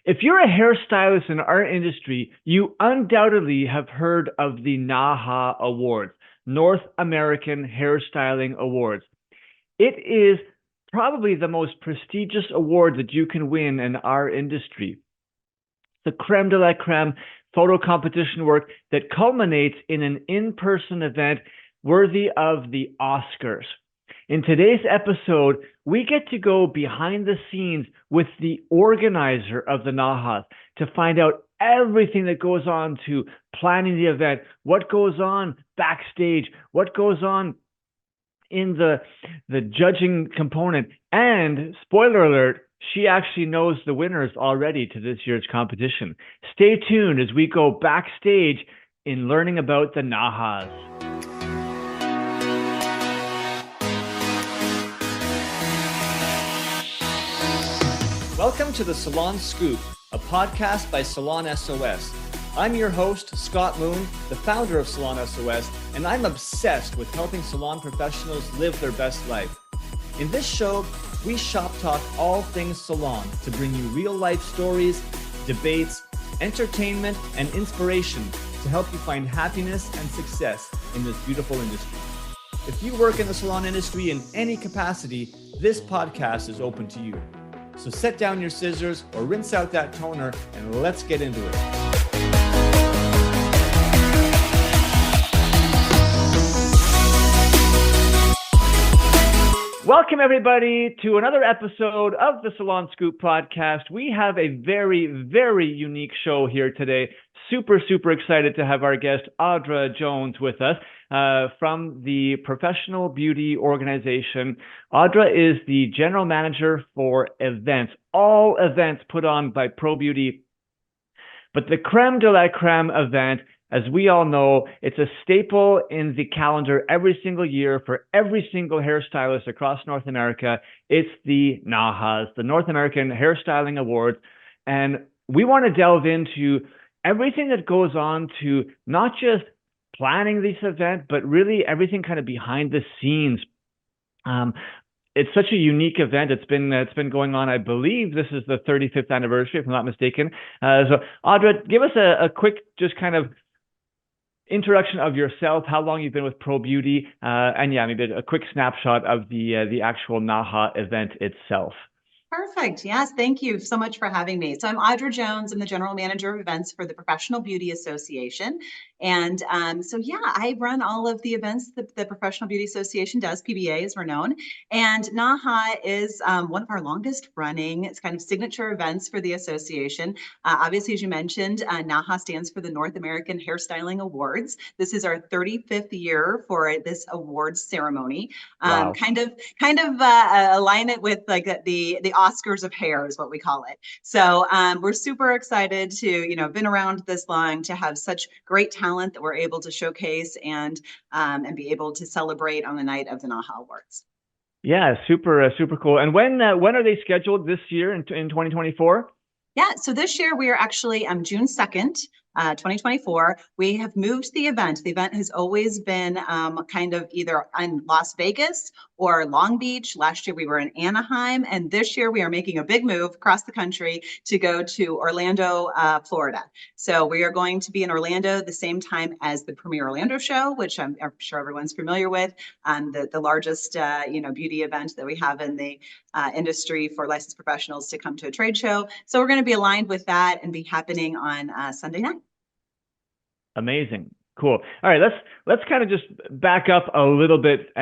If you're a hairstylist in our industry, you undoubtedly have heard of the NAHA Awards, North American Hairstyling Awards. It is probably the most prestigious award that you can win in our industry. The creme de la creme photo competition work that culminates in an in-person event worthy of the Oscars. In today's episode, we get to go behind the scenes with the organizer of the NAHAs to find out everything that goes on to planning the event, what goes on backstage, what goes on in the judging component, and spoiler alert, she actually knows the winners already to this year's competition. Stay tuned as we go backstage in learning about the NAHAs. Welcome to the Salon Scoop, a podcast by Salon S.O.S. I'm your host, Scott Moon, the founder of Salon S.O.S., and I'm obsessed with helping salon professionals live their best life. In this show, we shop talk all things salon to bring you real-life stories, debates, entertainment, and inspiration to help you find happiness and success in this beautiful industry. If you work in the salon industry in any capacity, this podcast is open to you. So set down your scissors or rinse out that toner and let's get into it. Welcome everybody to another episode of the Salon Scoop podcast. We have a very, very unique show here today. Super excited to have our guest Audra Jones with us from the Professional Beauty Organization. Audra is the general manager for events, all events put on by Pro Beauty. But the creme de la creme event, as we all know, it's a staple in the calendar every single year for every single hairstylist across North America. It's the NAHAs, the North American Hairstyling Awards. And we want to delve into everything that goes on to not just planning this event, but really everything kind of behind the scenes. It's such a unique event. It's been going on. I believe this is the 35th anniversary, if I'm not mistaken. So Audra, give us a quick, just kind of introduction of yourself, how long you've been with Pro Beauty, and yeah, maybe a quick snapshot of the actual NAHA event itself. Perfect. Yes. Thank you so much for having me. So I'm Audra Jones. I'm the General Manager of Events for the Professional Beauty Association. And so, yeah, I run all of the events that the Professional Beauty Association does, PBA as we're known. And NAHA is one of our longest running, it's kind of signature events for the association. Obviously, as you mentioned, NAHA stands for the North American Hairstyling Awards. This is our 35th year for this awards ceremony. Wow. Kind of align it with like the Oscars of hair is what we call it. So we're super excited to, been around this long, to have such great talent that we're able to showcase and be able to celebrate on the night of the NAHA Awards. Yeah, super cool. And when are they scheduled this year in 2024? Yeah, so this year we are actually June 2nd, 2024. We have moved the event. The event has always been kind of either in Las Vegas or Long Beach. Last year we were in Anaheim, and this year we are making a big move across the country to go to Orlando, Florida. So we are going to be in Orlando the same time as the Premier Orlando Show, which I'm sure everyone's familiar with, the largest beauty event that we have in the industry for licensed professionals to come to a trade show. So we're going to be aligned with that and be happening on Sunday night. Amazing. Cool. All right, let's kind of just back up a little bit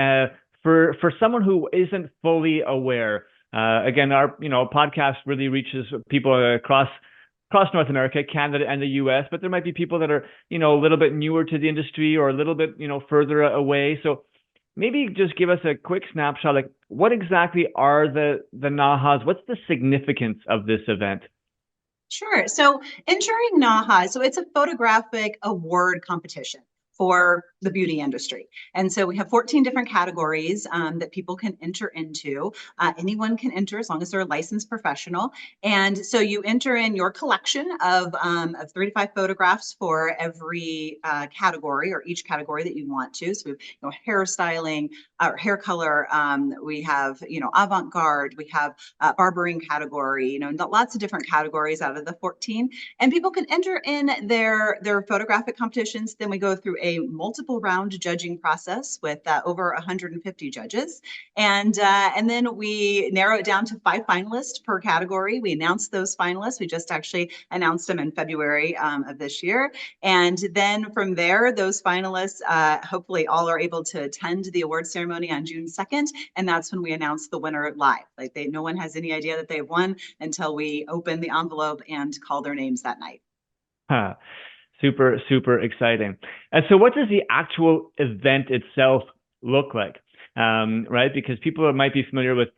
for someone who isn't fully aware. Again, our podcast really reaches people across North America, Canada, and the U.S. But there might be people that are a little bit newer to the industry or a little bit further away. So maybe just give us a quick snapshot. Like, what exactly are the NAHAs? What's the significance of this event? Sure. So entering NAHA, so it's a photographic award competition for the beauty industry. And so we have 14 different categories that people can enter into. Anyone can enter as long as they're a licensed professional. And so you enter in your collection of 3 to 5 photographs for every category, or each category that you want to. So we have, hairstyling, or hair color. We have, avant-garde. We have barbering category. Lots of different categories out of the 14. And people can enter in their photographic competitions. Then we go through a multiple round judging process with over 150 judges. And then we narrow it down to 5 finalists per category. We announce those finalists. We just actually announced them in February of this year. And then from there, those finalists, hopefully all are able to attend the award ceremony on June 2nd. And that's when we announce the winner live. No one has any idea that they've won until we open the envelope and call their names that night. Huh. Super, super exciting. And so what does the actual event itself look like? Right? Because people might be familiar with,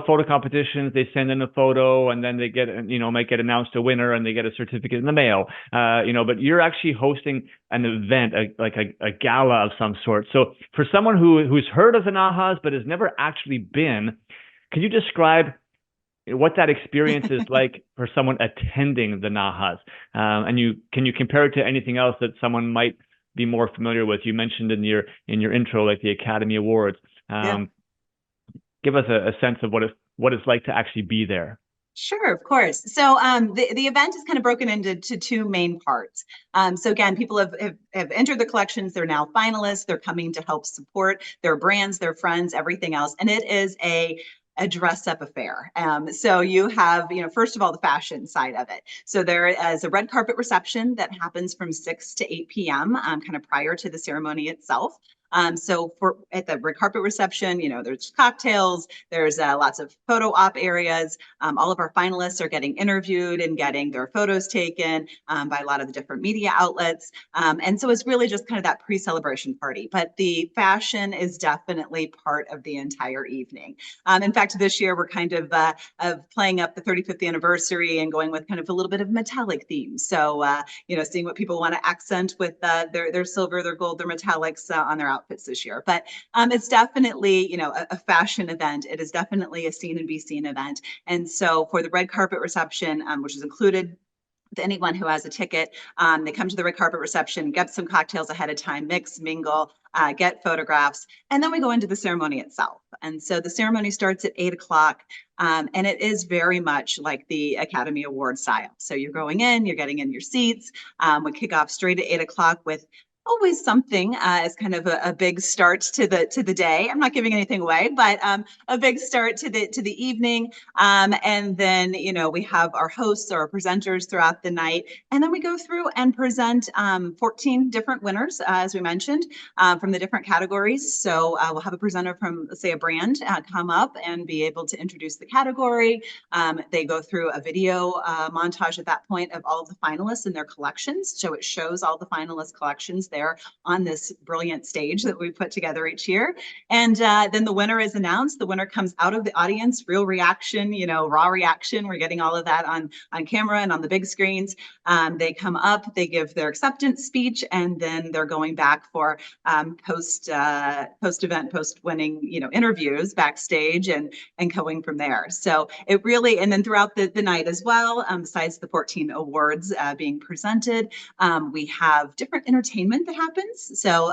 photo competitions. They send in a photo and then they get, might get announced a winner and they get a certificate in the mail. But you're actually hosting an event, like a gala of some sort. So for someone who's heard of the NAHAs but has never actually been, can you describe what that experience is like for someone attending the NAHAs? And can you compare it to anything else that someone might be more familiar with? You mentioned in your intro, like the Academy Awards. Give us a sense of what it's like to actually be there. Sure, of course. So the event is kind of broken into 2 main parts. So again, people have entered the collections. They're now finalists. They're coming to help support their brands, their friends, everything else. And it is a dress up affair. So you have, first of all, the fashion side of it. So there is a red carpet reception that happens from 6 to 8 p.m. Kind of prior to the ceremony itself. So at the red carpet reception, there's cocktails, there's lots of photo op areas. All of our finalists are getting interviewed and getting their photos taken by a lot of the different media outlets. And so it's really just kind of that pre-celebration party. But the fashion is definitely part of the entire evening. In fact, this year we're kind of playing up the 35th anniversary and going with kind of a little bit of metallic themes. So, seeing what people want to accent with their silver, their gold, their metallics on their outfits this year. But it's definitely, a fashion event. It is definitely a seen and be seen event. And so for the red carpet reception, which is included with anyone who has a ticket, they come to the red carpet reception, get some cocktails ahead of time, mix, mingle, get photographs, and then we go into the ceremony itself. And so the ceremony starts at 8 o'clock, and it is very much like the Academy Award style. So you're going in, you're getting in your seats. We kick off straight at 8 o'clock with always something as kind of a big start to the day. I'm not giving anything away, but a big start to the evening. And then, we have our hosts or our presenters throughout the night. And then we go through and present 14 different winners, as we mentioned, from the different categories. So we'll have a presenter from, let's say, a brand come up and be able to introduce the category. They go through a video montage at that point of all of the finalists and their collections. So it shows all the finalist collections there on this brilliant stage that we put together each year. And then the winner is announced. The winner comes out of the audience, real reaction, raw reaction. We're getting all of that on camera and on the big screens. They come up, they give their acceptance speech, and then they're going back for post-event, post-winning, interviews backstage and going from there. So it really, and then throughout the night as well, besides the 14 awards being presented, we have different entertainment that happens. So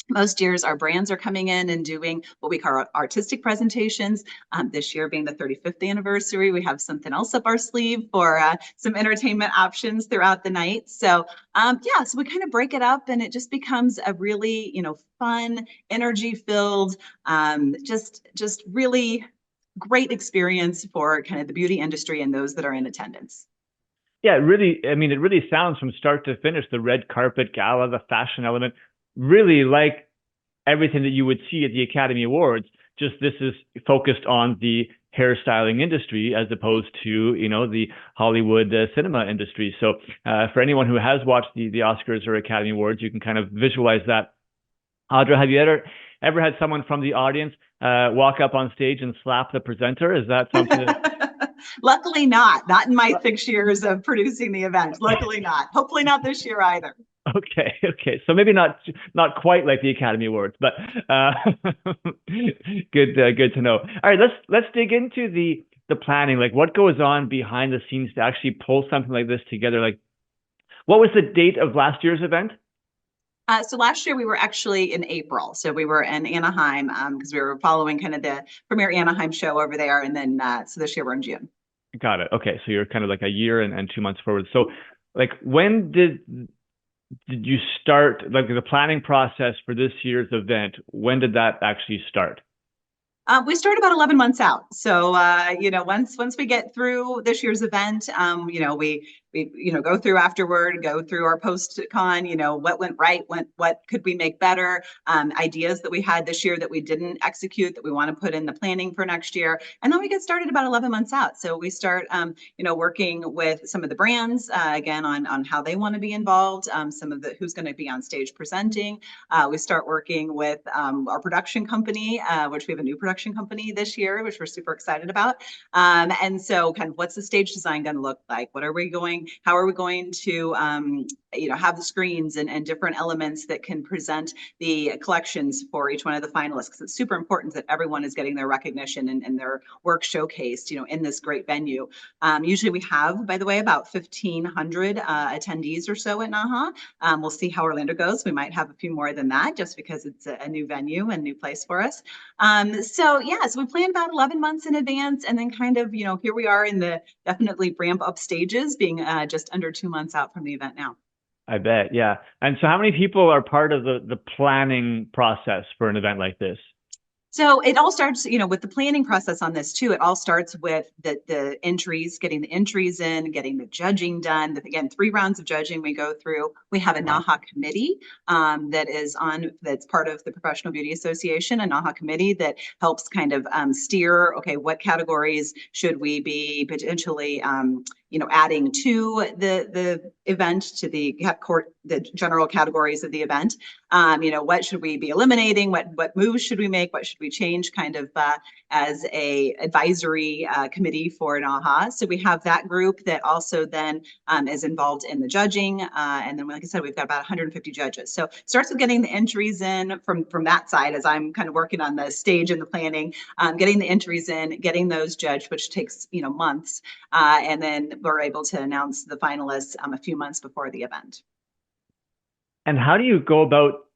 most years our brands are coming in and doing what we call artistic presentations. This year being the 35th anniversary, we have something else up our sleeve for some entertainment options throughout the night. So so we kind of break it up and it just becomes a really, fun, energy-filled, just really great experience for kind of the beauty industry and those that are in attendance. Yeah, it really sounds from start to finish, the red carpet gala, the fashion element, really like everything that you would see at the Academy Awards. Just this is focused on the hairstyling industry as opposed to, the Hollywood cinema industry. So for anyone who has watched the Oscars or Academy Awards, you can kind of visualize that. Audra, have you ever had someone from the audience walk up on stage and slap the presenter? Is that something that... Luckily not in my 6 years of producing the event. Luckily not. Hopefully not this year either. Okay, okay. So maybe not quite like the Academy Awards, but uh, good to know. All right, let's dig into the planning. Like, what goes on behind the scenes to actually pull something like this together? Like, what was the date of last year's event? So last year we were actually in April. So we were in Anaheim because we were following kind of the premier Anaheim show over there. And then so this year we're in June. Got it. Okay, so you're kind of like a year and 2 months forward. So, like, when did you start like the planning process for this year's event? When did that actually start? We start about 11 months out. So, once we get through this year's event, we go through afterward, go through our post con, what went right, what could we make better, ideas that we had this year that we didn't execute that we want to put in the planning for next year. And then we get started about 11 months out. So we start, working with some of the brands, again, on how they want to be involved, some of the who's going to be on stage presenting. We start working with our production company, which we have a new production company this year, which we're super excited about. And so kind of what's the stage design going to look like? How are we going to, have the screens and different elements that can present the collections for each one of the finalists? Because it's super important that everyone is getting their recognition and their work showcased, in this great venue. Usually we have, by the way, about 1,500 attendees or so at NAHA. We'll see how Orlando goes. We might have a few more than that just because it's a new venue and new place for us. So we plan about 11 months in advance, and then kind of, here we are in the definitely ramp up stages, being just under 2 months out from the event now. I bet, yeah. And so how many people are part of the planning process for an event like this? So it all starts, with the planning process on this too. It all starts with the entries, getting the entries in, getting the judging done. Again, 3 rounds of judging we go through. We have a Wow. NAHA committee that's part of the Professional Beauty Association, a NAHA committee that helps kind of steer, okay, what categories should we be potentially adding to the event, to the general categories of the event. What should we be eliminating? What moves should we make? What should we change? Kind of as a advisory committee for NAHA. So we have that group that also then is involved in the judging. And then, like I said, we've got about 150 judges. So it starts with getting the entries in from that side as I'm kind of working on the stage and the planning, getting the entries in, getting those judged, which takes, months. And then we're able to announce the finalists a few months before the event. And how do you go about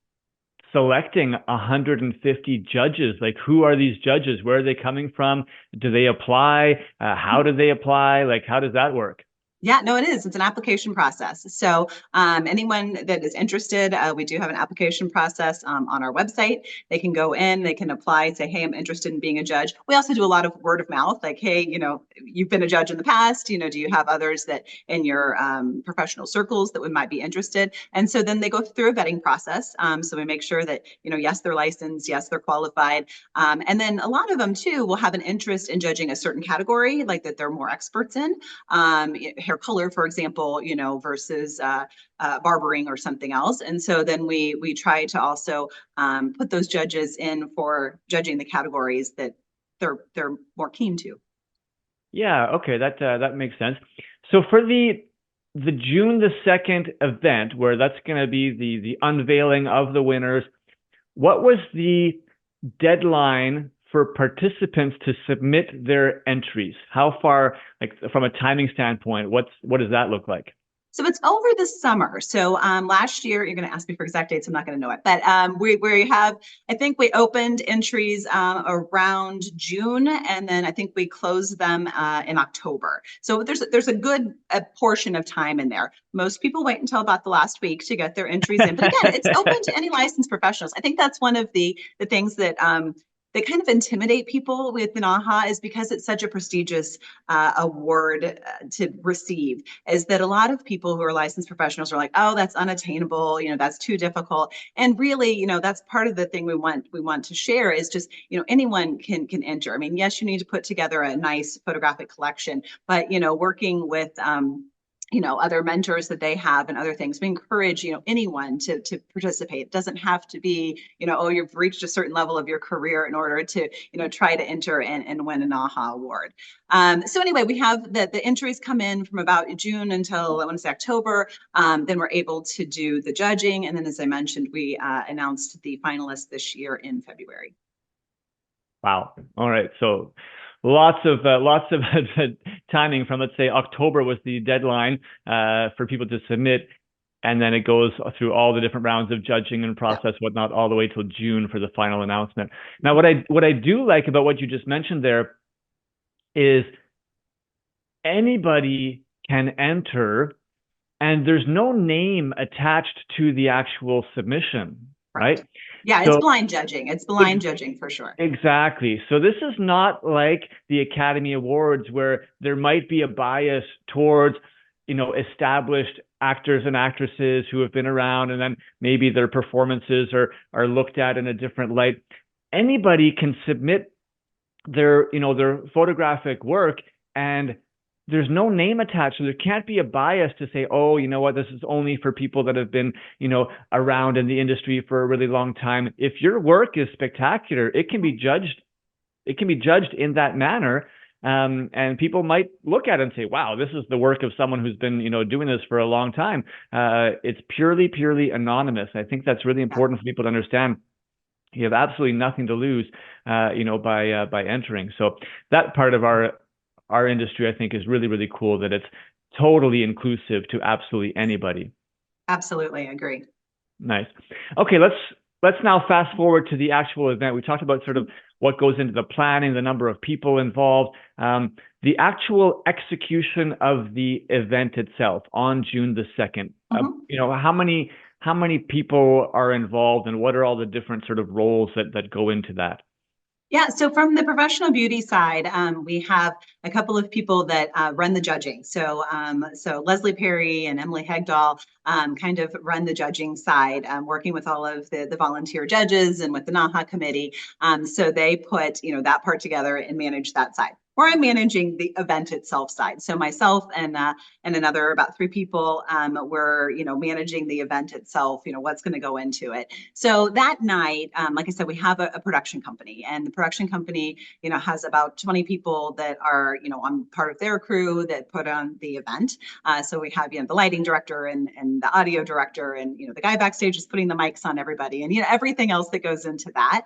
selecting 150 judges? Like, who are these judges? Where are they coming from? Do they apply? How do they apply? Like, how does that work? Yeah, no, it is. It's an application process. So anyone that is interested, we do have an application process on our website. They can go in, they can apply, say, hey, I'm interested in being a judge. We also do a lot of word of mouth, like, hey, you've been a judge in the past, do you have others that in your professional circles that might be interested? And so then they go through a vetting process. So we make sure that, yes, they're licensed, yes, they're qualified. And then a lot of them too will have an interest in judging a certain category, like that they're more experts in. Hair color, for example, versus barbering or something else. And so then we try to also put those judges in for judging the categories that they're more keen to. Yeah, okay, that makes sense. So for the June the 2nd event, where that's going to be the unveiling of the winners, what was the deadline for participants to submit their entries? How far, like from a timing standpoint, what does that look like? So it's over the summer. So last year, you're going to ask me for exact dates. I'm not going to know it, but I think we opened entries around June, and then I think we closed them in October. So there's a good portion of time in there. Most people wait until about the last week to get their entries in, but again, it's open to any licensed professionals. I think that's one of the things that they kind of intimidate people with the NAHA is because it's such a prestigious award to receive, is that a lot of people who are licensed professionals are like, oh, that's unattainable, that's too difficult. And really, that's part of the thing we want to share is just, anyone can enter. I mean, yes, you need to put together a nice photographic collection, but, working with other mentors that they have and other things. We encourage, anyone to participate. It doesn't have to be, oh, you've reached a certain level of your career in order to, try to enter and win a NAHA award. So anyway, we have the entries come in from about June until I want to say October. Then we're able to do the judging. And then, as I mentioned, we announced the finalists this year in February. Wow. All right. So lots of timing from, let's say, October was the deadline for people to submit, and then it goes through all the different rounds of judging and process, whatnot, all the way till June for the final announcement. Now, what I do like about what you just mentioned there is anybody can enter, and there's no name attached to the actual submission, right? Yeah, it's blind judging. It's blind judging for sure. Exactly. So this is not like the Academy Awards where there might be a bias towards, established actors and actresses who have been around, and then maybe their performances are looked at in a different light. Anybody can submit their photographic work, and there's no name attached. So there can't be a bias to say, oh, you know what, this is only for people that have been, around in the industry for a really long time. If your work is spectacular, it can be judged in that manner. And people might look at it and say, wow, this is the work of someone who's been, doing this for a long time. It's purely anonymous. I think that's really important for people to understand. You have absolutely nothing to lose, by entering. So that part of our industry, I think, is really cool, that it's totally inclusive to absolutely anybody. Absolutely, I agree. Nice. Okay, let's now fast forward to the actual event. We talked about sort of what goes into the planning, the number of people involved, the actual execution of the event itself on June the 2nd. How many people are involved, and what are all the different sort of roles that go into that? Yeah, so from the professional beauty side, we have a couple of people that run the judging. So Leslie Perry and Emily Hegdahl kind of run the judging side, working with all of the volunteer judges and with the NAHA committee. So they put that part together and manage that side. Or I'm managing the event itself side. So myself and another about 3 people, we're managing the event itself. What's going to go into it. So that night, like I said, we have a production company, and the production company, has about 20 people that are, I'm part of their crew that put on the event. So we have, the lighting director and the audio director, and the guy backstage is putting the mics on everybody, and everything else that goes into that.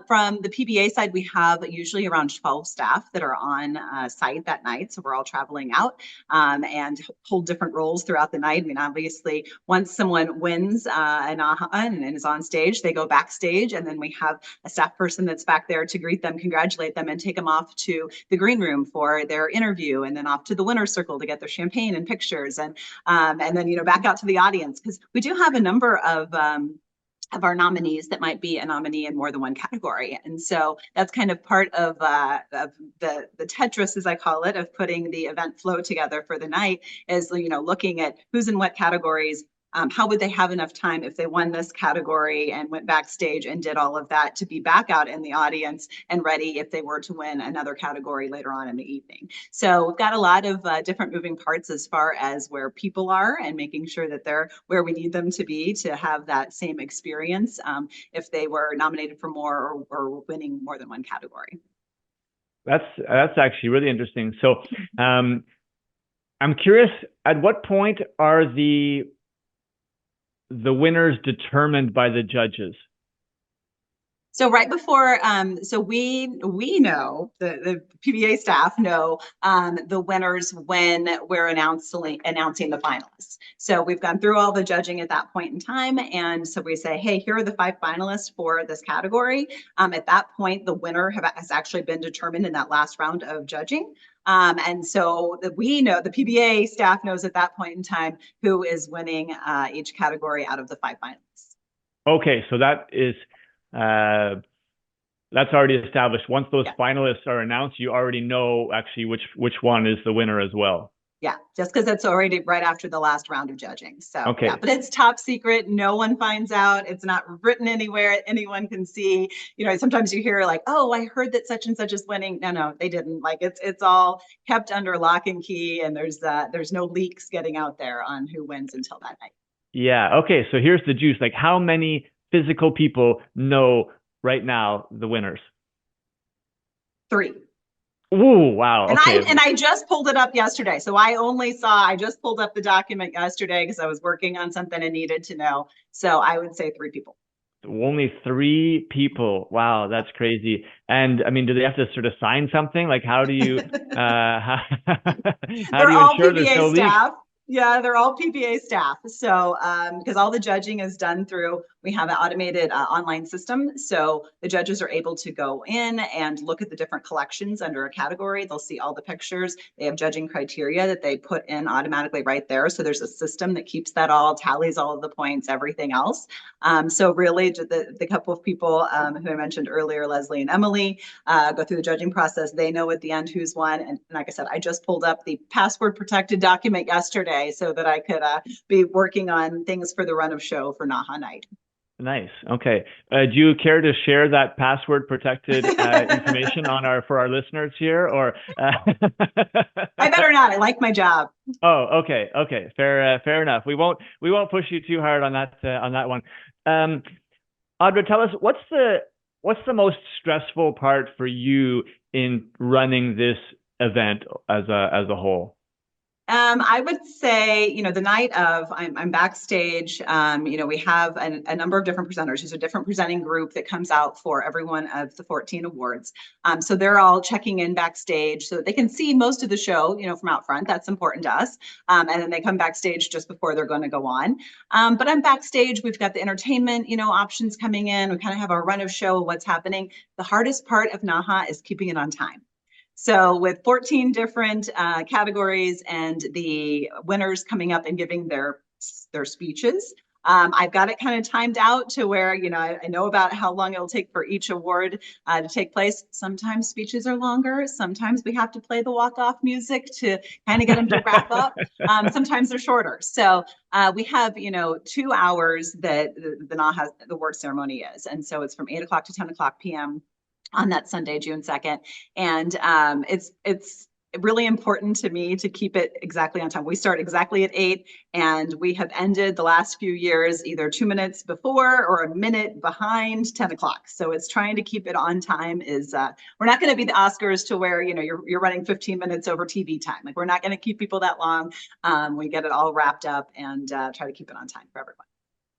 From the PBA side, we have usually around 12 staff that are on site that night. So we're all traveling out and hold different roles throughout the night. I mean, obviously, once someone wins an AHA and is on stage, they go backstage, and then we have a staff person that's back there to greet them, congratulate them, and take them off to the green room for their interview, and then off to the winner's circle to get their champagne and pictures, and then back out to the audience, because we do have a number of our nominees that might be a nominee in more than one category. And so that's kind of part of the Tetris, as I call it, of putting the event flow together for the night, is looking at who's in what categories. How would they have enough time if they won this category and went backstage and did all of that to be back out in the audience and ready if they were to win another category later on in the evening? So we've got a lot of different moving parts as far as where people are and making sure that they're where we need them to be to have that same experience if they were nominated for more or winning more than one category. That's actually really interesting. So I'm curious, at what point are the winners determined by the judges? So right before, so we know, the PBA staff know the winners when we're announcing the finalists. So we've gone through all the judging at that point in time, and so we say, hey, here are the 5 finalists for this category. At that point, the winner has actually been determined in that last round of judging. And so we know, the PBA staff knows at that point in time who is winning each category out of the 5 finalists. Okay, so that is that's already established. Once those finalists are announced, you already know actually which one is the winner as well. Yeah, just because it's already right after the last round of judging. So yeah, Okay. but it's top secret. No one finds out. It's not written anywhere anyone can see. Sometimes you hear like, oh, I heard that such and such is winning. No, they didn't. Like it's all kept under lock and key, and there's no leaks getting out there on who wins until that night. Yeah. Okay. So here's the juice. Like, how many physical people know right now the winners? 3. Ooh, wow. And Okay. I just pulled it up yesterday. So I just pulled up the document yesterday because I was working on something and needed to know. So I would say 3 people. Only 3 people. Wow, that's crazy. And I mean, do they have to sort of sign something? Like, how do you how do They're you all ensure there's PPA no leaks? staff. Yeah, they're all PPA staff. So, because all the judging is done through, we have an automated online system. So the judges are able to go in and look at the different collections under a category. They'll see all the pictures. They have judging criteria that they put in automatically right there. So there's a system that keeps that all, tallies all of the points, everything else. So really, the couple of people who I mentioned earlier, Leslie and Emily, go through the judging process. They know at the end who's won. And like I said, I just pulled up the password protected document yesterday so that I could be working on things for the run of show for NAHA night. Nice. Okay. Do you care to share that password protected information for our listeners here, or? I better not. I like my job. Oh, okay. Okay. Fair enough. We won't push you too hard on that one. Audra, tell us what's the most stressful part for you in running this event as a whole? I would say, the night of, I'm backstage. We have a number of different presenters. There's a different presenting group that comes out for every one of the 14 awards. So they're all checking in backstage so that they can see most of the show, from out front. That's important to us. And then they come backstage just before they're going to go on. But I'm backstage. We've got the entertainment, options coming in. We kind of have our run of show, what's happening. The hardest part of NAHA is keeping it on time. So with 14 different categories and the winners coming up and giving their speeches, I've got it kind of timed out to where, I know about how long it'll take for each award to take place. Sometimes speeches are longer. Sometimes we have to play the walk-off music to kind of get them to wrap up. Sometimes they're shorter. So we have, 2 hours that the NAHA, the award ceremony is. And so it's from 8 o'clock to 10 o'clock p.m. on that Sunday, June 2nd. And it's really important to me to keep it exactly on time. We start exactly at 8, and we have ended the last few years either 2 minutes before or a minute behind 10 o'clock. So it's trying to keep it on time. We're not going to be the Oscars to where, you're running 15 minutes over TV time. Like, we're not going to keep people that long. We get it all wrapped up and try to keep it on time for everyone.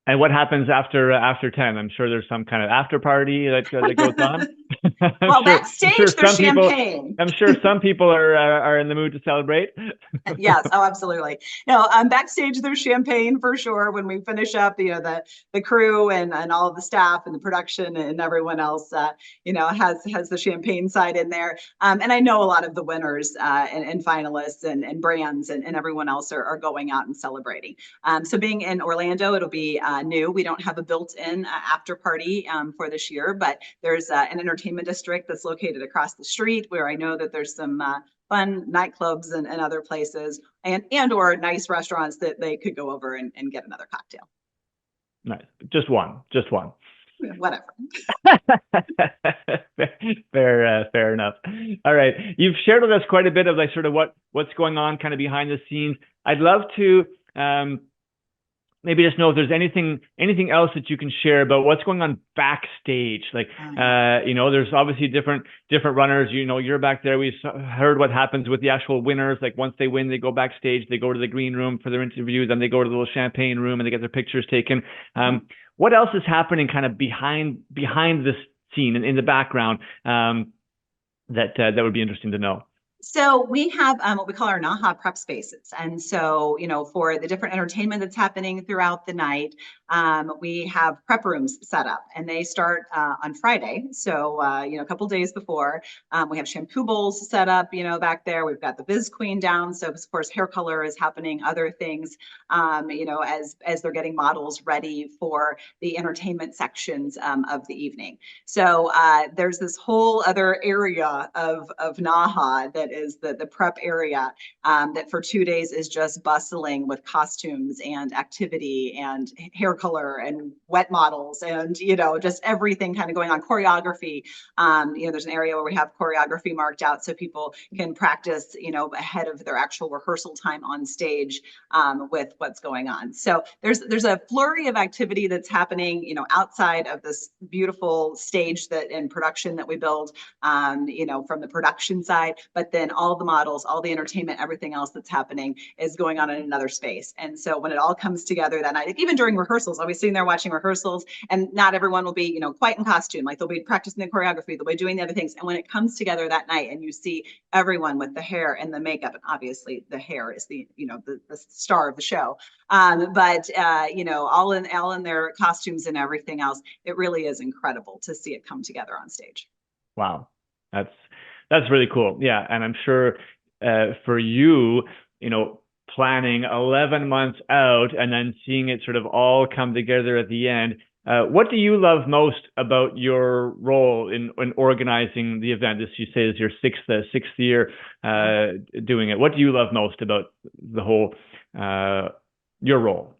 And what happens after 10? I'm sure there's some kind of after party that goes on. Well, backstage, there's champagne. I'm sure some people are in the mood to celebrate. Yes, oh, absolutely. No, backstage, there's champagne for sure. When we finish up, the crew and all of the staff and the production and everyone else, has the champagne side in there. And I know a lot of the winners and finalists and brands and everyone else are going out and celebrating. So being in Orlando, it'll be new. We don't have a built-in after party for this year, but there's an entertainment district that's located across the street where I know that there's some fun nightclubs and other places and or nice restaurants that they could go over and get another cocktail. Nice. Just one. Whatever. Fair enough. All right. You've shared with us quite a bit of like sort of what's going on kind of behind the scenes. I'd love to maybe just know if there's anything else that you can share about what's going on backstage. Like, there's obviously different runners. You're back there. We've heard what happens with the actual winners. Like, once they win, they go backstage, they go to the green room for their interview, then they go to the little champagne room and they get their pictures taken. What else is happening kind of behind this scene and in the background that would be interesting to know? So we have what we call our NAHA prep spaces. And so, for the different entertainment that's happening throughout the night, we have prep rooms set up and they start on Friday. So, a couple days before, we have shampoo bowls set up, back there. We've got the Biz Queen down. So, of course, hair color is happening, other things, as they're getting models ready for the entertainment sections of the evening. So there's this whole other area of NAHA that it is the prep area that for 2 days is just bustling with costumes and activity and hair color and wet models and, you know, just everything kind of going on, choreography. You know, there's an area where we have choreography marked out so people can practice, you know, ahead of their actual rehearsal time on stage with what's going on. So there's a flurry of activity that's happening, you know, outside of this beautiful stage that and production that we build, you know, from the production side, but then all the models, all the entertainment, everything else that's happening is going on in another space. And so when it all comes together that night, even during rehearsals, I'll be sitting there watching rehearsals and not everyone will be, you know, quite in costume. Like they'll be practicing the choreography, they'll be doing the other things. And when it comes together that night and you see everyone with the hair and the makeup, and obviously the hair is the, you know, the star of the show. But you know, all in their costumes and everything else, it really is incredible to see it come together on stage. Wow, that's really cool. Yeah, and I'm sure for you, you know, planning 11 months out and then seeing it sort of all come together at the end. What do you love most about your role in organizing the event? This, you say, is your sixth year doing it. What do you love most about the whole your role?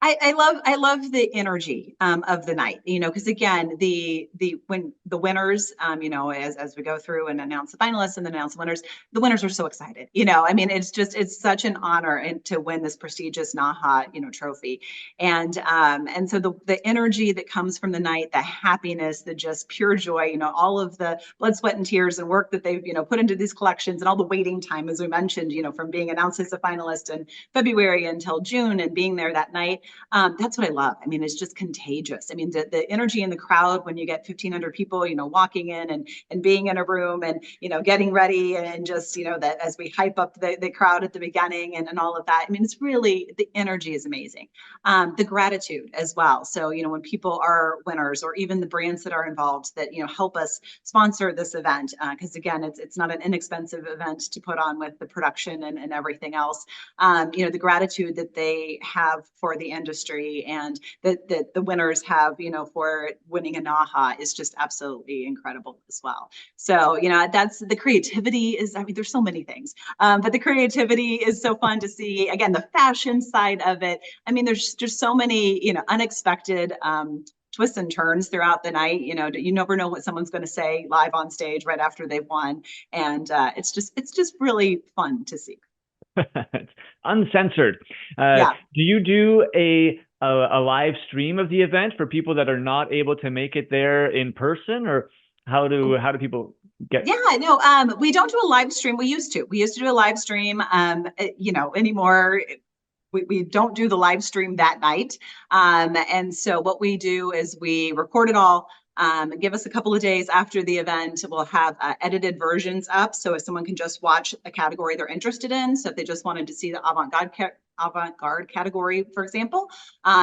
I love the energy of the night, you know, because again, when the winners, you know, as we go through and announce the finalists and then announce the winners are so excited, you know. I mean, it's such an honor to win this prestigious NAHA, you know, trophy, and so the energy that comes from the night, the happiness, the just pure joy, you know, all of the blood, sweat, and tears and work that they've, you know, put into these collections and all the waiting time, as we mentioned, you know, from being announced as a finalist in February until June and being there that night. That's what I love. I mean, it's just contagious. I mean, the energy in the crowd when you get 1,500 people, you know, walking in and being in a room and, you know, getting ready and just, you know, that as we hype up the crowd at the beginning and all of that. I mean, it's really, the energy is amazing. The gratitude as well. So, you know, when people are winners or even the brands that are involved that, you know, help us sponsor this event, because again, it's not an inexpensive event to put on with the production and everything else. You know, the gratitude that they have for the industry and that the winners have, you know, for winning a NAHA is just absolutely incredible as well. So, you know, that's the creativity is, I mean, there's so many things, but the creativity is so fun to see. Again, the fashion side of it. I mean, there's just so many, you know, unexpected twists and turns throughout the night. You know, you never know what someone's going to say live on stage right after they've won. And it's just really fun to see. It's uncensored. Yeah. Do you do a live stream of the event for people that are not able to make it there in person, or how do people get? Yeah, no, we don't do a live stream. We used to do a live stream. You know, anymore. We don't do the live stream that night. And so what we do is we record it all. Give us a couple of days after the event. We'll have edited versions up. So if someone can just watch a category they're interested in. So if they just wanted to see the avant-garde category, for example,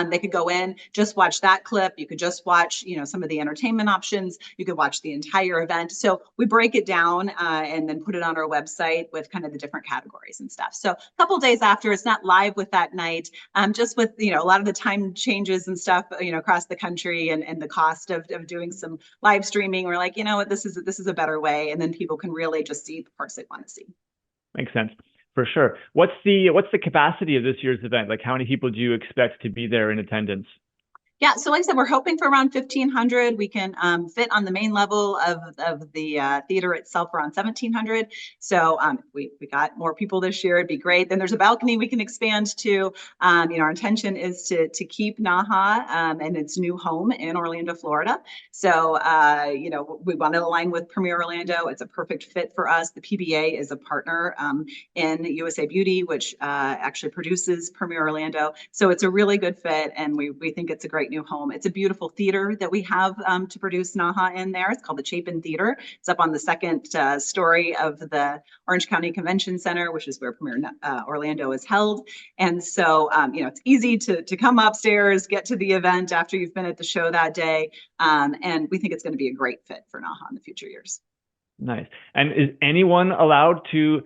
they could go in, just watch that clip. You could just watch, you know, some of the entertainment options. You could watch the entire event. So we break it down and then put it on our website with kind of the different categories and stuff. So a couple of days after, it's not live with that night, just with, you know, a lot of the time changes and stuff, you know, across the country and the cost of doing some live streaming. We're like, you know what, this is a better way. And then people can really just see the parts they want to see. Makes sense. For sure. What's the capacity of this year's event? Like, how many people do you expect to be there in attendance? Yeah, so like I said, we're hoping for around 1,500. We can fit on the main level of the theater itself around 1,700. So we got more people this year. It'd be great. Then there's a balcony we can expand to. You know, our intention is to keep NAHA and its new home in Orlando, Florida. So you know, we want to align with Premier Orlando. It's a perfect fit for us. The PBA is a partner in USA Beauty, which actually produces Premier Orlando. So it's a really good fit, and we think it's a great new home. It's a beautiful theater that we have to produce NAHA in there. It's called the Chapin Theater. It's up on the second story of the Orange County Convention Center, which is where Premier Orlando is held. And so, you know, it's easy to come upstairs, get to the event after you've been at the show that day. And we think it's going to be a great fit for NAHA in the future years. Nice. And is anyone allowed to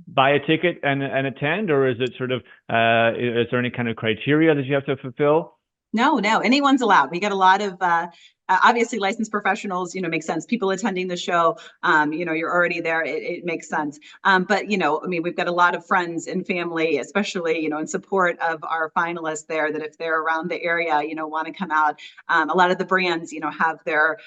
buy a ticket and attend, or is it sort of, is there any kind of criteria that you have to fulfill? No, anyone's allowed. We get a lot of obviously licensed professionals, makes sense. People attending the show, you're already there. It makes sense. But, I mean, we've got a lot of friends and family, especially, in support of our finalists there, that if they're around the area, want to come out. A lot of the brands, have their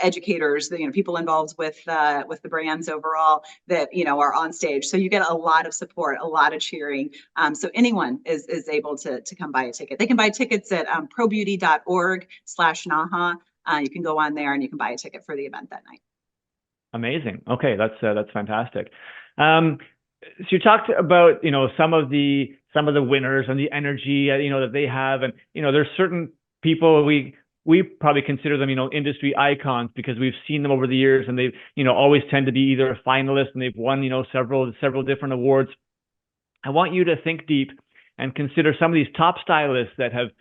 educators, people involved with the brands overall that, are on stage. So you get a lot of support, a lot of cheering. So anyone is able to come buy a ticket. They can buy tickets at probeauty.org/NAHA. You can go on there and you can buy a ticket for the event that night. Amazing. Okay, that's fantastic. So you talked about some of the winners and the energy that they have, and there's certain people we probably consider them industry icons because we've seen them over the years, and they've always tend to be either a finalist and they've won several different awards. I want you to think deep and consider some of these top stylists that have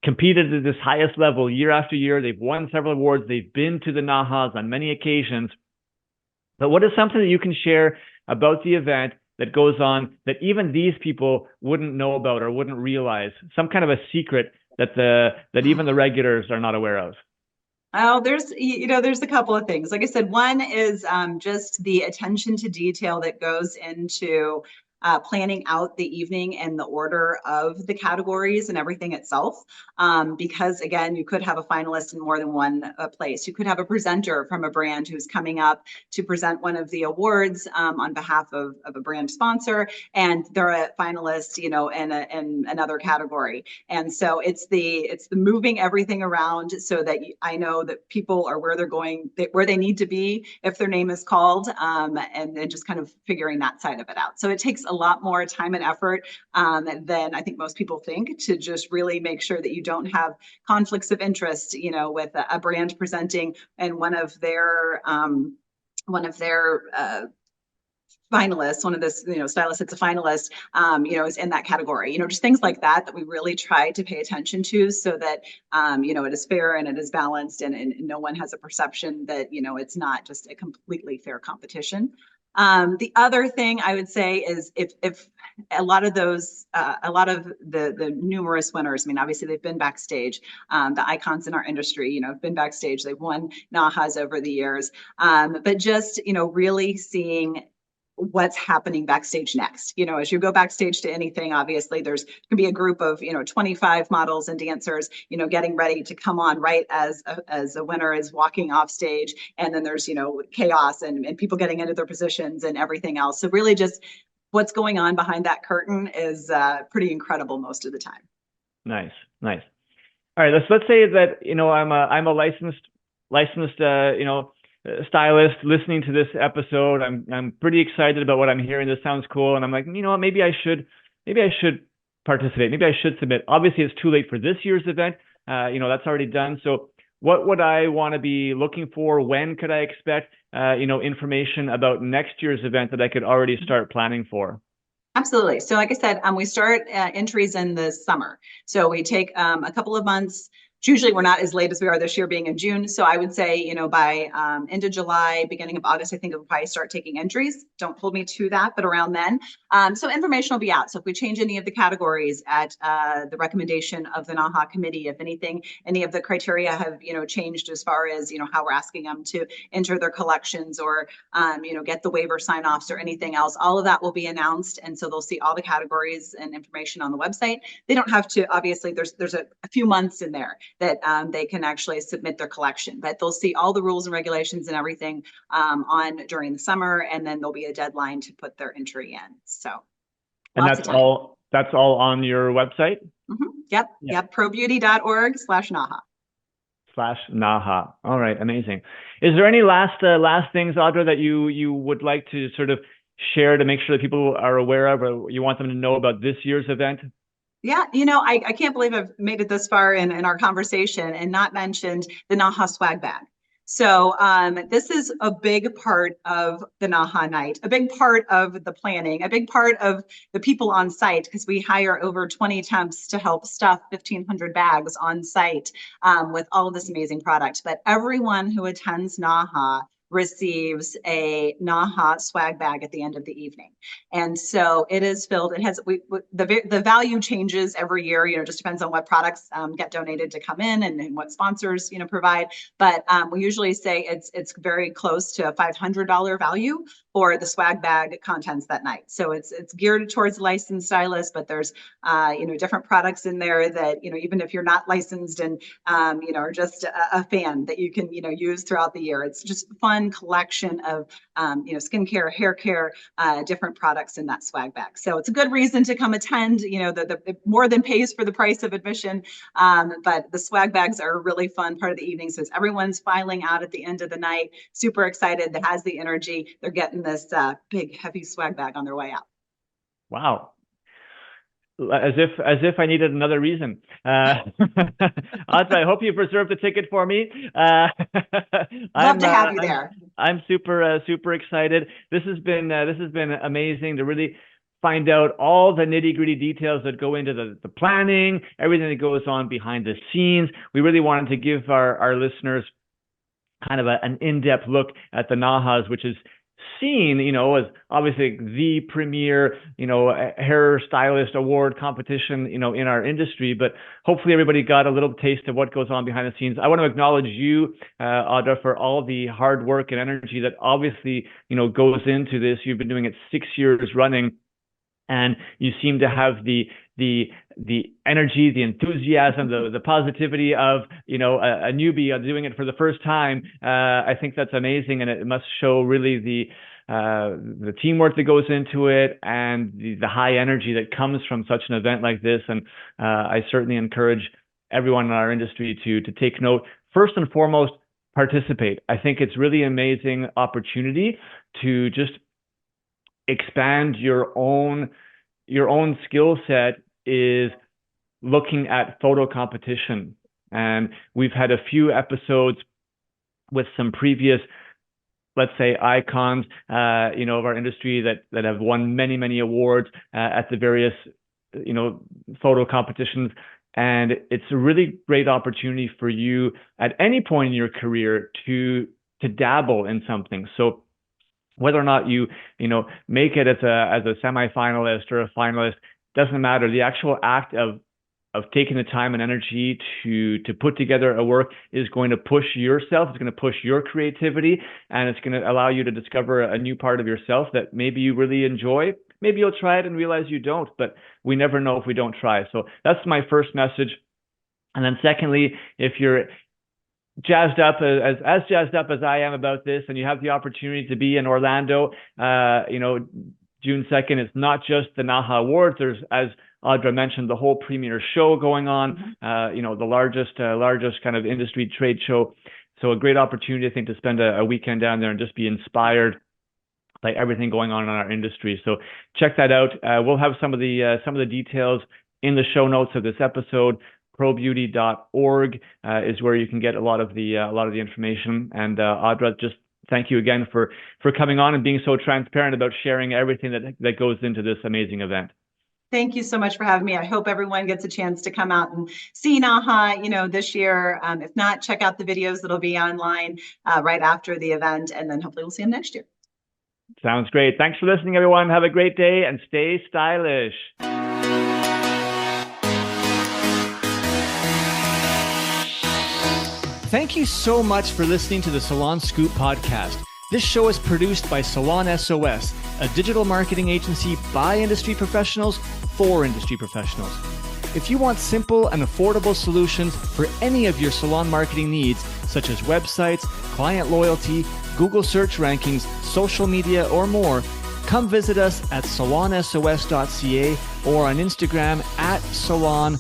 competed at this highest level year after year. They've won several awards. They've been to the NAHAs on many occasions. But what is something that you can share about the event that goes on that even these people wouldn't know about or wouldn't realize? Some kind of a secret that even the regulars are not aware of? Oh, there's a couple of things. Like I said, one is just the attention to detail that goes into planning out the evening and the order of the categories and everything itself. Because again, you could have a finalist in more than one place. You could have a presenter from a brand who's coming up to present one of the awards on behalf of a brand sponsor, and they're a finalist, in another category. And so it's the moving everything around so that I know that people are where they're going, where they need to be if their name is called, and then just kind of figuring that side of it out. So it takes a lot more time and effort than I think most people think, to just really make sure that you don't have conflicts of interest, with a brand presenting and one of their finalists, one of this, stylist that's a finalist, is in that category. Just things like that we really try to pay attention to, so that it is fair and it is balanced, and no one has a perception that it's not just a completely fair competition. The other thing I would say is if a lot of the numerous winners, I mean, obviously they've been backstage, the icons in our industry, have been backstage, they've won NAHAs over the years, but just, really seeing what's happening backstage next. As you go backstage to anything, obviously there's can be a group of 25 models and dancers getting ready to come on right as a winner is walking off stage, and then there's chaos and people getting into their positions and everything else. So really just what's going on behind that curtain is pretty incredible most of the time. Nice. All right, let's say that I'm a licensed stylist listening to this episode. I'm pretty excited about what I'm hearing. This sounds cool, and I'm like, what, maybe I should participate. Maybe I should submit. Obviously, it's too late for this year's event. That's already done. So what would I want to be looking for? When could I expect information about next year's event that I could already start planning for? Absolutely. So like I said, we start entries in the summer. So we take a couple of months. Usually we're not as late as we are this year, being in June. So I would say, by end of July, beginning of August, I think we'll probably start taking entries. Don't hold me to that, but around then. So information will be out. So if we change any of the categories at the recommendation of the NAHA committee, if anything, any of the criteria have, changed as far as, how we're asking them to enter their collections or, get the waiver sign-offs or anything else, all of that will be announced. And so they'll see all the categories and information on the website. They don't have to, obviously, there's a few months in there that they can actually submit their collection, but they'll see all the rules and regulations and everything on during the summer, and then there'll be a deadline to put their entry in. So, and that's all on your website? Mm-hmm. Yep. probeauty.org/NAHA. /NAHA. All right, amazing. Is there any last things, Audra, that you would like to sort of share to make sure that people are aware of, or you want them to know about this year's event? Yeah, I can't believe I've made it this far in our conversation and not mentioned the NAHA swag bag. So this is a big part of the NAHA night, a big part of the planning, a big part of the people on site, because we hire over 20 temps to help stuff 1,500 bags on site with all of this amazing product. But everyone who attends NAHA receives a NAHA swag bag at the end of the evening. And so it is filled, it has, the value changes every year, just depends on what products get donated to come in and what sponsors, provide. But we usually say it's very close to a $500 value for the swag bag contents that night. So it's geared towards licensed stylists, but there's, different products in there that, even if you're not licensed and, are just a fan that you can, use throughout the year. It's just a fun collection of, skincare, hair care, different products in that swag bag. So it's a good reason to come attend, the more than pays for the price of admission. But the swag bags are a really fun part of the evening. So as everyone's filing out at the end of the night, super excited, that has the energy, they're getting this big, heavy swag bag on their way out. Wow. As if I needed another reason. Audra, I hope you preserved the ticket for me. Love to have you there. I'm super excited. This has been amazing to really find out all the nitty-gritty details that go into the planning, everything that goes on behind the scenes. We really wanted to give our listeners kind of an in-depth look at the NAHAs, which is seen, as obviously the premier, hairstylist award competition, in our industry. But hopefully everybody got a little taste of what goes on behind the scenes. I want to acknowledge you, Audra, for all the hard work and energy that obviously, goes into this. You've been doing it 6 years running, and you seem to have the energy, the enthusiasm, the positivity of, a newbie doing it for the first time. I think that's amazing, and it must show really the teamwork that goes into it and the high energy that comes from such an event like this. And I certainly encourage everyone in our industry to take note. First and foremost, participate. I think it's really amazing opportunity to just expand your own skill set, is looking at photo competition. And we've had a few episodes with some previous, let's say, icons, of our industry that have won many awards at the various, photo competitions. And it's a really great opportunity for you at any point in your career to dabble in something. So whether or not you make it as a semi-finalist or a finalist, doesn't matter. The actual act of taking the time and energy to put together a work is going to push yourself. It's going to push your creativity, and it's going to allow you to discover a new part of yourself that maybe you really enjoy. Maybe you'll try it and realize you don't, but we never know if we don't try. So that's my first message. And then secondly, if you're jazzed up, as jazzed up as I am about this, and you have the opportunity to be in Orlando, June 2nd, it's not just the NAHA Awards. There's, as Audra mentioned, the whole premier show going on, the largest kind of industry trade show. So a great opportunity, I think, to spend a weekend down there and just be inspired by everything going on in our industry. So check that out. We'll have some of the details in the show notes of this episode. Probeauty.org is where you can get a lot of the information. And Audra, just thank you again for coming on and being so transparent about sharing everything that goes into this amazing event. Thank you so much for having me. I hope everyone gets a chance to come out and see NAHA, this year. If not, check out the videos that'll be online right after the event, and then hopefully we'll see them next year. Sounds great. Thanks for listening, everyone. Have a great day and stay stylish. Thank you so much for listening to the Salon Scoop podcast. This show is produced by Salon S.O.S, a digital marketing agency by industry professionals for industry professionals. If you want simple and affordable solutions for any of your salon marketing needs, such as websites, client loyalty, Google search rankings, social media, or more, come visit us at salonsos.ca or on Instagram at salon.s.o.s.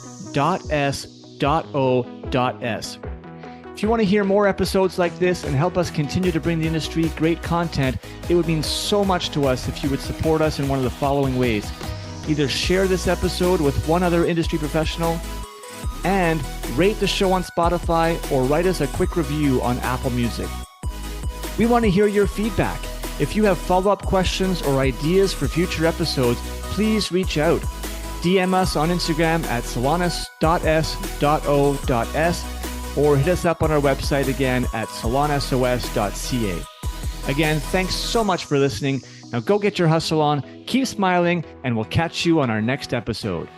If you want to hear more episodes like this and help us continue to bring the industry great content, it would mean so much to us if you would support us in one of the following ways. Either share this episode with one other industry professional, and rate the show on Spotify, or write us a quick review on Apple Music. We want to hear your feedback. If you have follow-up questions or ideas for future episodes, please reach out. DM us on Instagram at salonus.s.o.s or hit us up on our website again at salonsos.ca. Again, thanks so much for listening. Now go get your hustle on, keep smiling, and we'll catch you on our next episode.